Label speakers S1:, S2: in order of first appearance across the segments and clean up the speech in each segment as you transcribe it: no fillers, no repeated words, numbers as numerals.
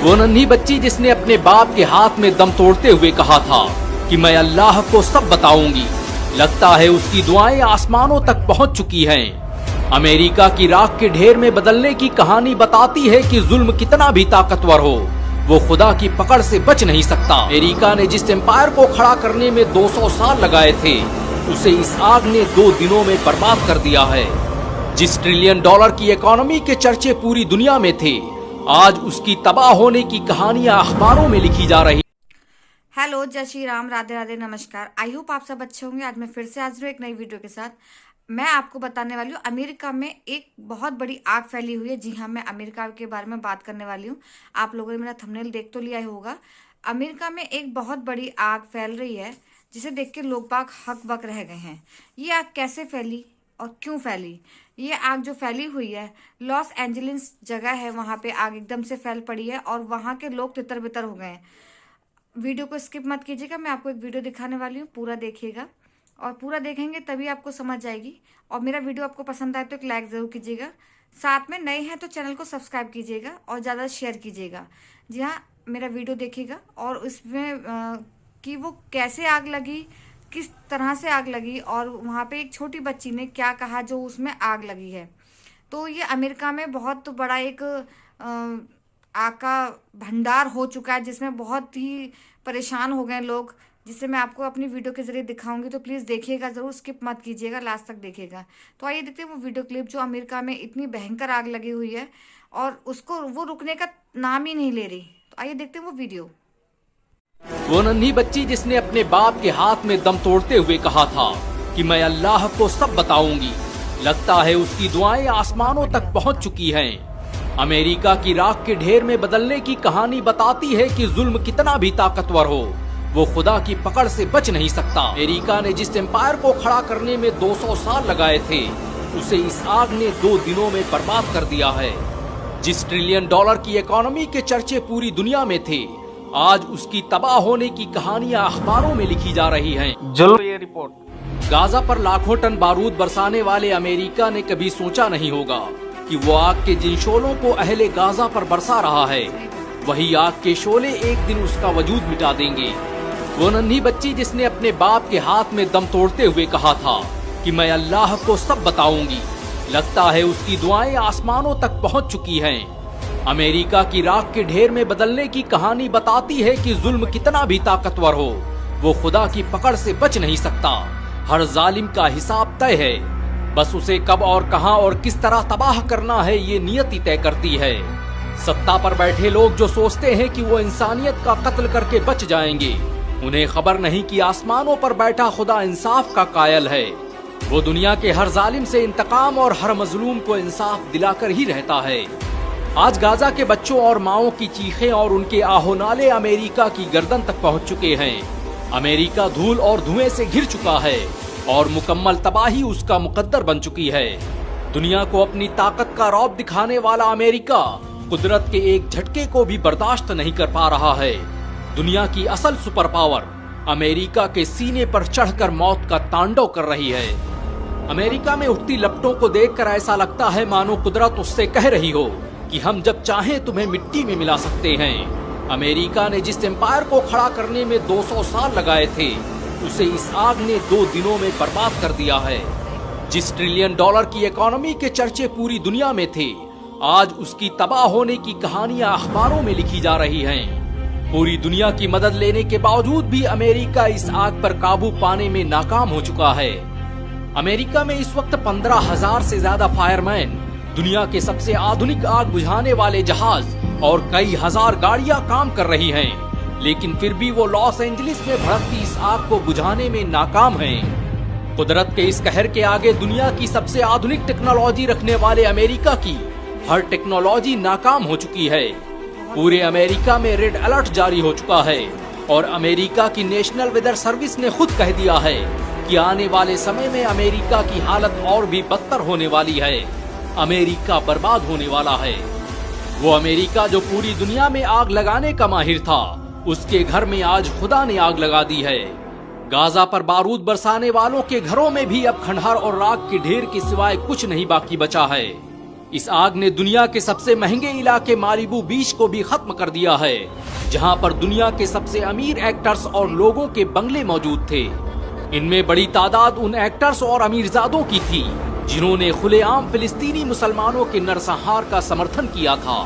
S1: वो नन्ही बच्ची जिसने अपने बाप के हाथ में दम तोड़ते हुए कहा था कि मैं अल्लाह को सब बताऊंगी, लगता है उसकी दुआएं आसमानों तक पहुंच चुकी हैं। अमेरिका की राख के ढेर में बदलने की कहानी बताती है कि जुल्म कितना भी ताकतवर हो, वो खुदा की पकड़ से बच नहीं सकता। अमेरिका ने जिस एम्पायर को खड़ा करने में 200 साल लगाए थे, उसे इस आग ने 2 दिनों में बर्बाद कर दिया है। जिस $1 ट्रिलियन की इकोनॉमी के चर्चे पूरी दुनिया में थे, आज उसकी तबाह होने की कहानियां अखबारों में लिखी जा रही।
S2: हेलो, जय श्री राम, राधे राधे, नमस्कार। आई होप आप सब अच्छे होंगे। आज मैं फिर से हाजिर हूँ एक नई वीडियो के साथ। मैं आपको बताने वाली हूँ अमेरिका में एक बहुत बड़ी आग फैली हुई है। जी हाँ, मैं अमेरिका के बारे में बात करने वाली हूँ। आप लोगों ने मेरा थंबनेल देख तो लिया ही होगा। अमेरिका में एक बहुत बड़ी आग फैल रही है, जिसे देख के लोग बाग हक बक रह गए हैं। ये आग कैसे फैली और क्यों फैली? ये आग जो फैली हुई है, लॉस एंजलिस जगह है, वहाँ पे आग एकदम से फैल पड़ी है और वहाँ के लोग तितर बितर हो गए हैं। वीडियो को स्किप मत कीजिएगा, मैं आपको एक वीडियो दिखाने वाली हूँ, पूरा देखिएगा और पूरा देखेंगे तभी आपको समझ जाएगी। और मेरा वीडियो आपको पसंद आए तो एक लाइक ज़रूर कीजिएगा। साथ में नए हैं तो चैनल को सब्सक्राइब कीजिएगा और ज़्यादा शेयर कीजिएगा। जी हाँ, मेरा वीडियो देखिएगा और उसमें कि वो कैसे आग लगी, किस तरह से आग लगी और वहाँ पे एक छोटी बच्ची ने क्या कहा जो उसमें आग लगी है। तो ये अमेरिका में बहुत बड़ा एक आग का भंडार हो चुका है, जिसमें बहुत ही परेशान हो गए लोग, जिसे मैं आपको अपनी वीडियो के जरिए दिखाऊंगी। तो प्लीज़ देखिएगा ज़रूर, स्किप मत कीजिएगा, लास्ट तक देखिएगा। तो आइए देखते हैं वो वीडियो क्लिप जो अमेरिका में इतनी भयंकर आग लगी हुई है और उसको वो रुकने का नाम ही नहीं ले रही। तो आइए देखते हैं वो वीडियो।
S1: वो नन्ही बच्ची जिसने अपने बाप के हाथ में दम तोड़ते हुए कहा था कि मैं अल्लाह को सब बताऊंगी, लगता है उसकी दुआएं आसमानों तक पहुंच चुकी हैं। अमेरिका की राख के ढेर में बदलने की कहानी बताती है कि जुल्म कितना भी ताकतवर हो, वो खुदा की पकड़ से बच नहीं सकता। अमेरिका ने जिस एम्पायर को खड़ा करने में 200 साल लगाए थे, उसे इस आग ने 2 दिनों में बर्बाद कर दिया है। जिस $1 ट्रिलियन की इकोनॉमी के चर्चे पूरी दुनिया में थे, आज उसकी तबाह होने की कहानियां अखबारों में लिखी जा रही हैं।
S3: ये रिपोर्ट।
S1: गाजा पर लाखों टन बारूद बरसाने वाले अमेरिका ने कभी सोचा नहीं होगा कि वो आग के जिन शोलों को अहले गाजा पर बरसा रहा है, वही आग के शोले एक दिन उसका वजूद मिटा देंगे। वो नन्ही बच्ची जिसने अपने बाप के हाथ में दम तोड़ते हुए कहा था कि मैं अल्लाह को सब बताऊंगी, लगता है उसकी दुआएं आसमानों तक पहुंच चुकी हैं। अमेरिका की राख के ढेर में बदलने की कहानी बताती है कि जुल्म कितना भी ताकतवर हो, वो खुदा की पकड़ से बच नहीं सकता। हर जालिम का हिसाब तय है, बस उसे कब और कहां और किस तरह तबाह करना है, ये नियति तय करती है। सत्ता पर बैठे लोग जो सोचते हैं कि वो इंसानियत का कत्ल करके बच जाएंगे, उन्हें खबर नहीं कि आसमानों पर बैठा खुदा इंसाफ का कायल है। वो दुनिया के हर जालिम से इंतकाम और हर मजलूम को इंसाफ दिलाकर ही रहता है। आज गाजा के बच्चों और माओं की चीखें और उनके आहोनाले अमेरिका की गर्दन तक पहुंच चुके हैं। अमेरिका धूल और धुएं से घिर चुका है और मुकम्मल तबाही उसका मुकद्दर बन चुकी है। दुनिया को अपनी ताकत का रौब दिखाने वाला अमेरिका कुदरत के एक झटके को भी बर्दाश्त नहीं कर पा रहा है। दुनिया की असल सुपर पावर अमेरिका के सीने पर चढ़कर मौत का तांडव कर रही है। अमेरिका में उठती लपटों को देखकर ऐसा लगता है मानो कुदरत उससे कह रही हो कि हम जब चाहें तुम्हें मिट्टी में मिला सकते हैं। अमेरिका ने जिस एम्पायर को खड़ा करने में 200 साल लगाए थे, उसे इस आग ने 2 दिनों में बर्बाद कर दिया है। जिस $1 ट्रिलियन की इकोनॉमी के चर्चे पूरी दुनिया में थे, आज उसकी तबाह होने की कहानियां अखबारों में लिखी जा रही हैं। पूरी दुनिया की मदद लेने के बावजूद भी अमेरिका इस आग पर काबू पाने में नाकाम हो चुका है। अमेरिका में इस वक्त 15,000 से ज्यादा फायरमैन, दुनिया के सबसे आधुनिक आग बुझाने वाले जहाज और कई हजार गाड़ियां काम कर रही हैं, लेकिन फिर भी वो लॉस एंजलिस में भड़कती इस आग को बुझाने में नाकाम हैं। कुदरत के इस कहर के आगे दुनिया की सबसे आधुनिक टेक्नोलॉजी रखने वाले अमेरिका की हर टेक्नोलॉजी नाकाम हो चुकी है। पूरे अमेरिका में रेड अलर्ट जारी हो चुका है और अमेरिका की नेशनल वेदर सर्विस ने खुद कह दिया है कि आने वाले समय में अमेरिका की हालत और भी बदतर होने वाली है। अमेरिका बर्बाद होने वाला है। वो अमेरिका जो पूरी दुनिया में आग लगाने का माहिर था, उसके घर में आज खुदा ने आग लगा दी है। गाजा पर बारूद बरसाने वालों के घरों में भी अब खंडहर और राख के ढेर के सिवाय कुछ नहीं बाकी बचा है। इस आग ने दुनिया के सबसे महंगे इलाके मालिबू बीच को भी खत्म कर दिया है, जहां पर दुनिया के सबसे अमीर एक्टर्स और लोगों के बंगले मौजूद थे। इनमें बड़ी तादाद उन एक्टर्स और अमीरजादों की थी जिन्होंने खुलेआम फिलिस्तीनी मुसलमानों के नरसंहार का समर्थन किया था।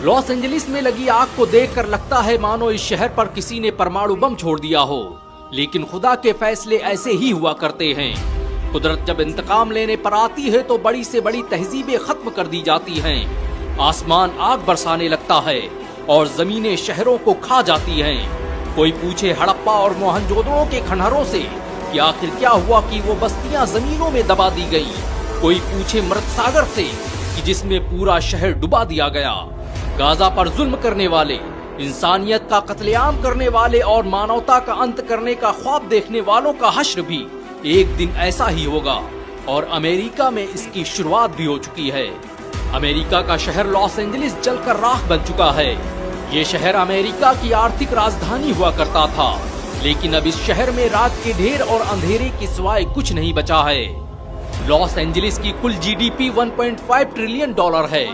S1: लॉस एंजलिस में लगी आग को देखकर लगता है मानो इस शहर पर किसी ने परमाणु बम छोड़ दिया हो, लेकिन खुदा के फैसले ऐसे ही हुआ करते हैं। कुदरत जब इंतकाम लेने पर आती है तो बड़ी से बड़ी तहजीबें खत्म कर दी जाती हैं। आसमान आग बरसाने लगता है और जमीनें शहरों को खा जाती हैं। कोई पूछे हड़प्पा और मोहनजोदड़ो के खंडहरों से कि आखिर क्या हुआ कि वो बस्तियां जमीनों में दबा दी गई। कोई पूछे मृत सागर से कि जिसमें पूरा शहर डुबा दिया गया। गाजा पर जुल्म करने वाले, इंसानियत का कत्लेआम करने वाले और मानवता का अंत करने का ख्वाब देखने वालों का हश्र भी एक दिन ऐसा ही होगा, और अमेरिका में इसकी शुरुआत भी हो चुकी है। अमेरिका का शहर लॉस एंजलिस जलकर राख बन चुका है। ये शहर अमेरिका की आर्थिक राजधानी हुआ करता था, लेकिन अब इस शहर में रात के ढेर और अंधेरे के सिवाय कुछ नहीं बचा है। लॉस एंजलिस की कुल जीडीपी 1.5 ट्रिलियन डॉलर है,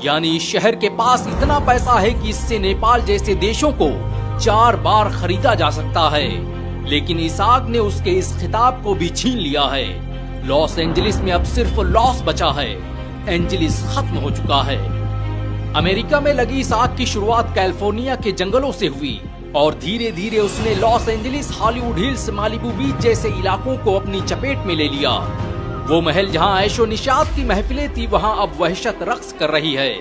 S1: यानी इस शहर के पास इतना पैसा है कि इससे नेपाल जैसे देशों को 4 बार खरीदा जा सकता है। लेकिन इस आग ने उसके इस खिताब को भी छीन लिया है। लॉस एंजलिस में अब सिर्फ लॉस बचा है, एंजलिस खत्म हो चुका है। अमेरिका में लगी इस आग की शुरुआत कैलिफोर्निया के जंगलों से हुई और धीरे धीरे उसने Los Angeles, Hollywood Hills, Malibu Beach जैसे इलाकों को अपनी चपेट में ले लिया। वो महल जहां ऐशो निशात की महफिलें थी, वहां अब वहशत रक्स कर रही है।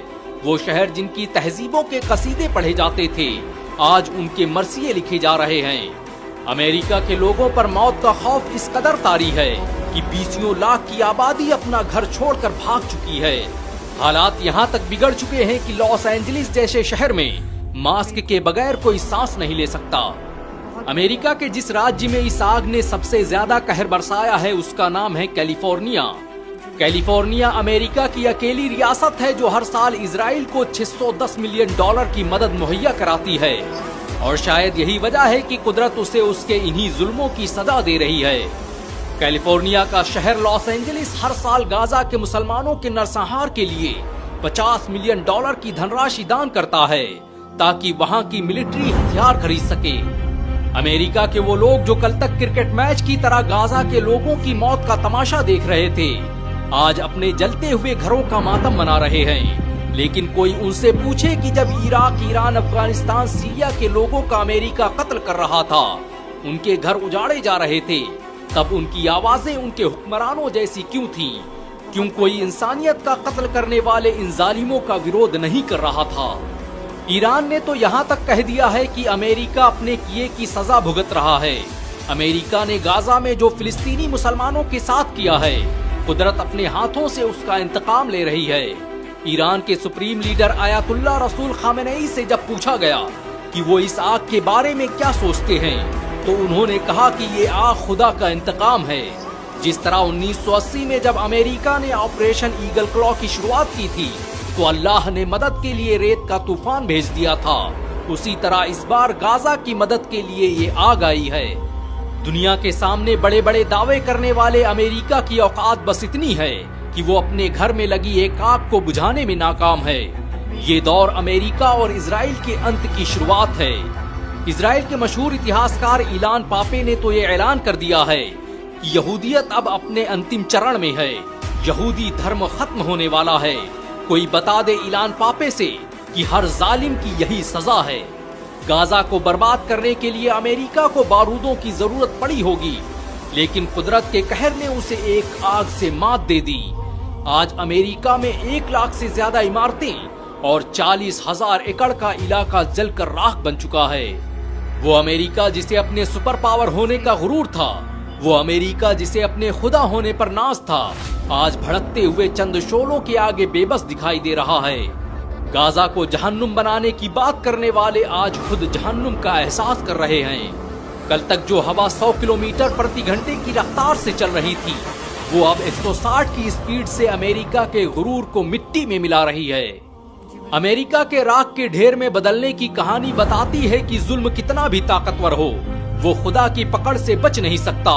S1: वो शहर जिनकी तहजीबों के कसीदे पढ़े जाते थे, आज उनके मरसिये लिखे जा रहे हैं। अमेरिका के लोगों पर मौत का खौफ इस कदर तारी है कि 20 लाख की आबादी अपना घर छोड़कर भाग चुकी है। हालात यहाँ तक बिगड़ चुके हैं कि लॉस एंजलिस जैसे शहर में मास्क के बगैर कोई सांस नहीं ले सकता। अमेरिका के जिस राज्य में इस आग ने सबसे ज्यादा कहर बरसाया है, उसका नाम है कैलिफोर्निया। कैलिफोर्निया अमेरिका की अकेली रियासत है जो हर साल इजराइल को $610 मिलियन की मदद मुहैया कराती है, और शायद यही वजह है कि कुदरत उसे उसके इन्हीं जुल्मों की सजा दे रही है। कैलिफोर्निया का शहर लॉस एंजलिस हर साल गाजा के मुसलमानों के नरसंहार के लिए $50 मिलियन की धनराशि दान करता है, ताकि वहां की मिलिट्री हथियार खरीद सके। अमेरिका के वो लोग जो कल तक क्रिकेट मैच की तरह गाजा के लोगों की मौत का तमाशा देख रहे थे, आज अपने जलते हुए घरों का मातम मना रहे हैं। लेकिन कोई उनसे पूछे कि जब इराक, ईरान, अफगानिस्तान, सीरिया के लोगों का अमेरिका कत्ल कर रहा था, उनके घर उजाड़े जा रहे थे, तब उनकी आवाजें उनके हुक्मरानों जैसी क्यों थीं? क्यों कोई इंसानियत का कत्ल करने वाले इन जालिमों का विरोध नहीं कर रहा था? ईरान ने तो यहाँ तक कह दिया है कि अमेरिका अपने किए की सजा भुगत रहा है। अमेरिका ने गाजा में जो फिलिस्तीनी मुसलमानों के साथ किया है, कुदरत अपने हाथों से उसका इंतकाम ले रही है। ईरान के सुप्रीम लीडर आयतुल्लाह रसूल खामेनेई से जब पूछा गया कि वो इस आग के बारे में क्या सोचते हैं, तो उन्होंने कहा कि ये आग खुदा का इंतकाम है। जिस तरह 1980 में जब अमेरिका ने ऑपरेशन ईगल क्लॉ की शुरुआत की थी, तो अल्लाह ने मदद के लिए रेत का तूफान भेज दिया था, उसी तरह इस बार गाजा की मदद के लिए ये आग आई है। दुनिया के सामने बड़े बड़े दावे करने वाले अमेरिका की औकात बस इतनी है कि वो अपने घर में लगी एक आग को बुझाने में नाकाम है। ये दौर अमेरिका और इजराइल के अंत की शुरुआत है। इजराइल के मशहूर इतिहासकार इलान पापे ने तो ये ऐलान कर दिया है कि यहूदियत अब अपने अंतिम चरण में है, यहूदी धर्म खत्म होने वाला है। कोई बता दे इलान पापे से कि हर जालिम की यही सजा है। गाजा को बर्बाद करने के लिए अमेरिका को बारूदों की जरूरत पड़ी होगी, लेकिन कुदरत के कहर ने उसे एक आग से मात दे दी। आज अमेरिका में 1 लाख से ज्यादा इमारतें और 40,000 एकड़ का इलाका जलकर राख बन चुका है। वो अमेरिका जिसे अपने सुपर पावर होने का गुरूर था, वो अमेरिका जिसे अपने खुदा होने पर नाज था, आज भड़कते हुए चंद शोलों के आगे बेबस दिखाई दे रहा है। गाजा को जहन्नुम बनाने की बात करने वाले आज खुद जहन्नुम का एहसास कर रहे हैं। कल तक जो हवा 100 किलोमीटर प्रति घंटे की रफ्तार से चल रही थी, वो अब 160 की स्पीड से अमेरिका के गुरूर को मिट्टी में मिला रही है। अमेरिका के राख के ढेर में बदलने की कहानी बताती है कि जुल्म कितना भी ताकतवर हो, वो खुदा की पकड़ से बच नहीं सकता।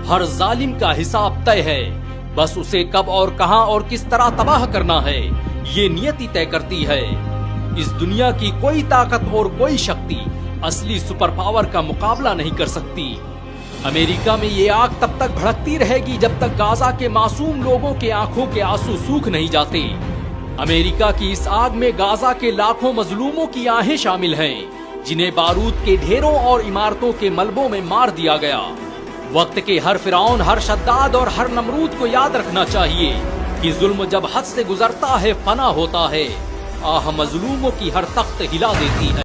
S1: हर जालिम का हिसाब तय है। बस उसे कब और कहां और किस तरह तबाह करना है, ये नियति तय करती है। इस दुनिया की कोई ताकत और कोई शक्ति असली सुपर पावर का मुकाबला नहीं कर सकती। अमेरिका में ये आग तब तक भड़कती रहेगी जब तक गाजा के मासूम लोगों के आंखों के आंसू सूख नहीं जाते। अमेरिका की इस आग में गाजा के लाखों मजलूमों की आहें शामिल हैं, जिन्हें बारूद के ढेरों और इमारतों के मलबों में मार दिया गया। वक्त के हर फिरौन, हर शद्दाद और हर नमरूद को याद रखना चाहिए कि जुल्म जब हद से गुजरता है फना होता है, आह मजलूमों की हर तख्त हिला देती है।